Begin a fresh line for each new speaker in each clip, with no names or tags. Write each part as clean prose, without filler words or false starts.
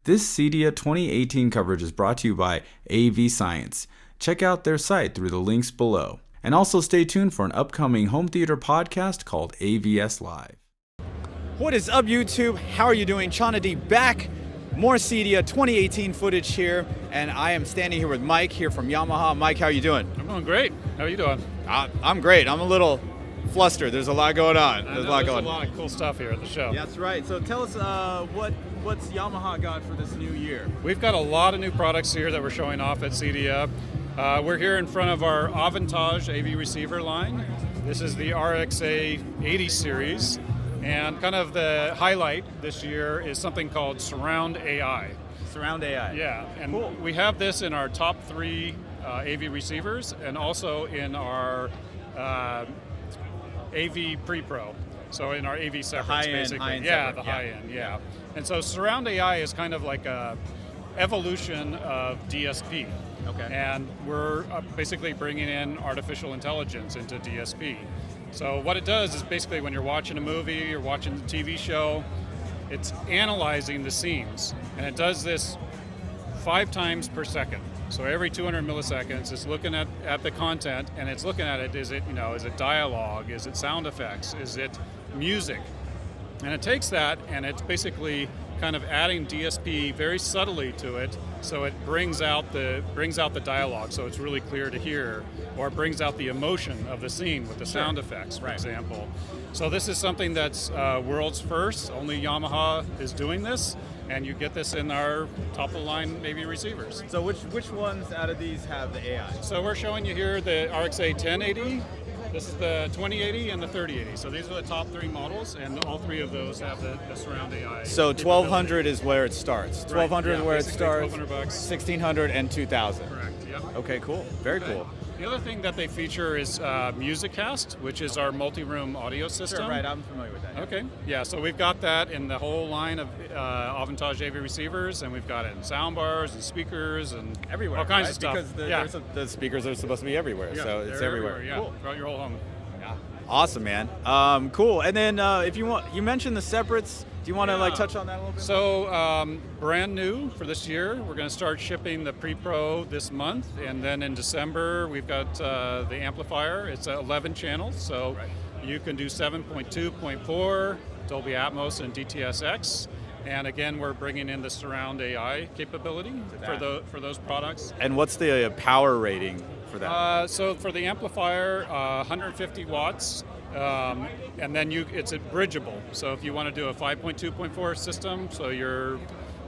This CEDIA 2018 coverage is brought to you by AV Science. Check out their site through the links below. And also stay tuned for an upcoming home theater podcast called AVS Live.
What is up, YouTube? How are you doing? Chana D back. More CEDIA 2018 footage here, and I am standing here with Mike here from Yamaha. Mike, how are you doing?
I'm doing great. How are you doing?
I'm great. I'm a little flustered. There's a lot going on.
There's a lot of cool stuff here at the show.
Yeah, that's right. So tell us what's Yamaha got for this new year?
We've got a lot of new products here that we're showing off at CEDIA. We're here in front of our Avantage AV receiver line. This is the RXA 80 series. And kind of the highlight this year is something called Surround AI.
Surround AI.
Yeah, and
cool.
We have this in our top 3 AV receivers and also in our AV Pre-Pro. So in our AV separates, basically.
High-end
high end, yeah. And so Surround AI is kind of like a evolution of DSP.
Okay.
And we're basically bringing in artificial intelligence into DSP. So what it does is basically when you're watching a movie, you're watching a TV show, it's analyzing the scenes. And it does this 5 times per second. So every 200 milliseconds, it's looking at the content, and it's looking at it, is it dialogue, is it sound effects, is it music? And it takes that, and it's basically kind of adding DSP very subtly to it, so it brings out the dialogue, so it's really clear to hear, or it brings out the emotion of the scene with the sound effects, for example. So this is something that's world's first. Only Yamaha is doing this, and you get this in our top-of-the-line AV receivers.
So which ones out of these have the AI?
So we're showing you here the RXA 1080. This is the 2080 and the 3080. So these are the top 3 models, and all 3 of those have the Surround AI.
So 1200 is where it starts. 1200 is where it starts.
$1,200.
1600 and 2000.
Correct. Yep.
Okay, cool. Very cool.
The other thing that they feature is MusicCast, which is our multi-room audio system.
Sure, right. I'm familiar with that. Yeah.
Okay. Yeah, so we've got that in the whole line of Avantage AV receivers, and we've got it in soundbars and speakers and
everywhere,
all kinds
right?
of stuff.
Because the speakers are supposed to be everywhere, so it's everywhere.
Yeah,
cool.
Throughout your whole home.
Yeah. Awesome, man. Cool. And then if you want, you mentioned the separates. Do you want to touch on that a little bit?
So brand new for this year, we're going to start shipping the Pre-Pro this month, and then in December we've got the amplifier. It's 11 channels, so you can do 7.2.4, Dolby Atmos, and DTS:X. And again, we're bringing in the Surround AI capability for those products.
And what's the power rating for that?
So for the amplifier, 150 watts. And then it's bridgeable. So if you want to do a 5.2.4 system, so your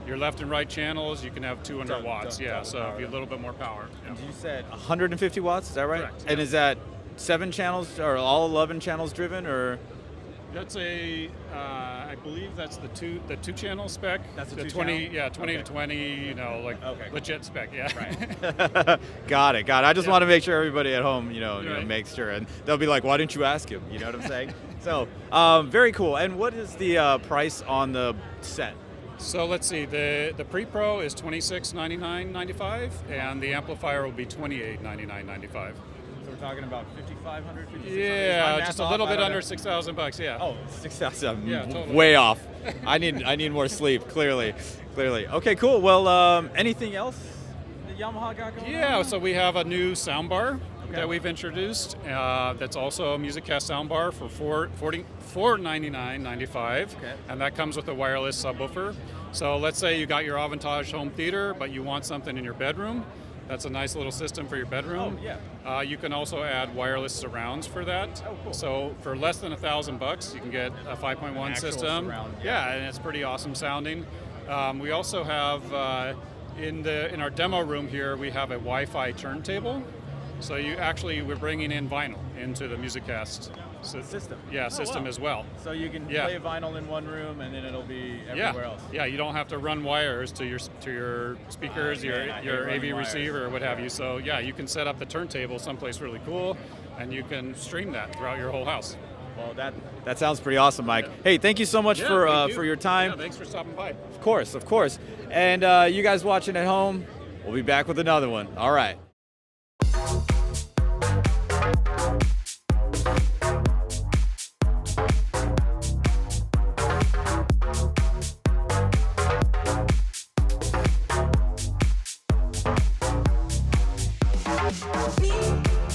left and right channels, you can have 200 watts. So it'll be a little bit more power.
And you said 150 watts, is that right?
Correct.
And is that 7 channels or all 11 channels driven, or?
That's I believe that's the two channel spec.
That's
the
2
20,
channel?
yeah, 20 to 20, legit spec, yeah.
Right. Got it. I just want to make sure everybody at home,
Right.
makes sure, and they'll be like, "Why didn't you ask him?" You know what I'm saying? So, very cool. And what is the price on the set?
So let's see. The Pre-Pro is $2699.95, and the amplifier will be $2899.95.
So we're talking about $5,500, $5,600.
Yeah, just a little bit under $6,000. Yeah.
Oh, 6,000.
Yeah, totally.
Way off. I need more sleep. Clearly. Okay, cool. Well, anything else that Yamaha got going on?
Yeah. So we have a new soundbar that we've introduced. That's also a MusicCast soundbar for $499.95, and that comes with a wireless subwoofer. So let's say you got your Avantage home theater, but you want something in your bedroom. That's a nice little system for your bedroom.
Oh, yeah.
You can also add wireless surrounds for that.
Oh, cool.
So for less than $1,000, you can get a 5.1 system.
Surround,
yeah, and it's pretty awesome sounding. We also have in our demo room here, we have a Wi-Fi turntable. So we're bringing in vinyl into the MusicCast
system.
Yeah, system as well.
So you can play vinyl in one room, and then it'll be everywhere else.
Yeah, you don't have to run wires to your speakers, your AV receiver, or what have you. So yeah, you can set up the turntable someplace really cool, and you can stream that throughout your whole house.
Well, that sounds pretty awesome, Mike. Yeah. Hey, thank you so much for your time.
Yeah, thanks for stopping by.
Of course. And you guys watching at home, we'll be back with another one. All right.
me.